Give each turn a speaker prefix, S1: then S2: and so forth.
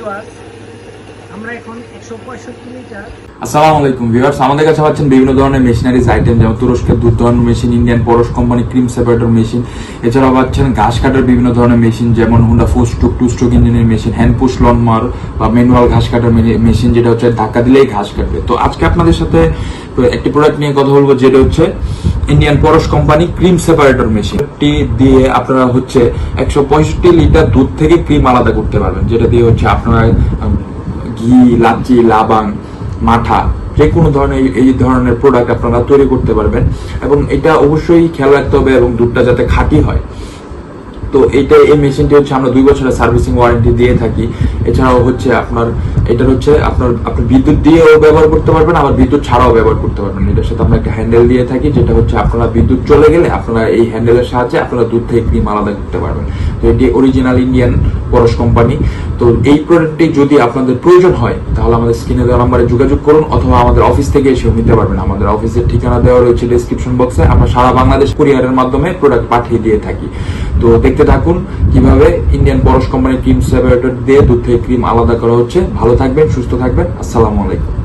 S1: Viewers, আমরা এখন 165 litre.
S2: আসসালামু আলাইকুম ভিউয়ার্স, আমাদের কাছে পাচ্ছেন বিভিন্ন ধরনের মেশিনারিজ আইটেম, যেমন তুরস্কের দুধ দহন মেশিন, ইন্ডিয়ান পরশ কোম্পানি ক্রিম সেপারেটর মেশিন, এছাড়াও পাচ্ছেন ঘাস কাটার বিভিন্ন ধরনের মেশিন, যেমন হুন্ডা 4 স্ট্রোক 2 স্ট্রোক ইঞ্জিনের মেশিন, হ্যান্ড পুশ লনমার বা ম্যানুয়াল ঘাস কাটার মেশিন, যেটা হচ্ছে ধাক্কা দিলেই ঘাস কাটবে। তো আজকে আপনাদের সাথে একটি প্রোডাক্ট নিয়ে কথা বলবো, যেটা হচ্ছে ইন্ডিয়ান পরশ কোম্পানি ক্রিম সেপারেটর মেশিনটি দিয়ে আপনারা হচ্ছে 165 লিটার দুধ থেকে ক্রিম আলাদা করতে পারবেন, যেটা দিয়ে হচ্ছে আপনারা ঘি, লাচ্ছি, লাবাং, মাঠা, যে কোনো ধরনের এই ধরনের প্রোডাক্ট আপনারা তৈরি করতে পারবেন। এবং এটা অবশ্যই খেয়াল রাখতে হবে এবং দুধটা যাতে খাঁটি হয়। তো এই মেশিনটি হচ্ছে আমরা 2 বছরের সার্ভিসিং ওয়ারেন্টি দিয়ে থাকি। এছাড়াও হচ্ছে আপনার বিদ্যুৎ দিয়েও ব্যবহার করতে পারবেন, আবার বিদ্যুৎ ছাড়াও ব্যবহার করতে পারবেন। এটার সাথে আমরা একটা হ্যান্ডেল দিয়ে থাকি, যেটা হচ্ছে আপনারা বিদ্যুৎ চলে গেলে আপনারা এই হ্যান্ডেলের সাহায্যে আপনারা দুধ থেকে ক্রিম আলাদা করতে পারবেন। তো এটি অরিজিনাল ইন্ডিয়ান পরশ কোম্পানি। তো এই প্রোডাক্টটি যদি আপনাদের প্রয়োজন হয় তাহলে আমাদের স্ক্রিনে দেওয়া নাম্বারে যোগাযোগ করুন, অথবা আমাদের অফিস থেকে এসেও নিতে পারবেন। আমাদের অফিসের ঠিকানা দেওয়া রয়েছে ডেসক্রিপশন বক্সে। আমরা সারা বাংলাদেশ কুরিয়ারের মাধ্যমে প্রোডাক্ট পাঠিয়ে দিয়ে থাকি। তো দেখতে থাকুন কিভাবে ইন্ডিয়ান পরশ কোম্পানির ক্রিম সেপারেটর দিয়ে দুধ থেকে ক্রিম আলাদা করা হচ্ছে। ভালো থাকবেন, সুস্থ থাকবেন। আসসালামু আলাইকুম।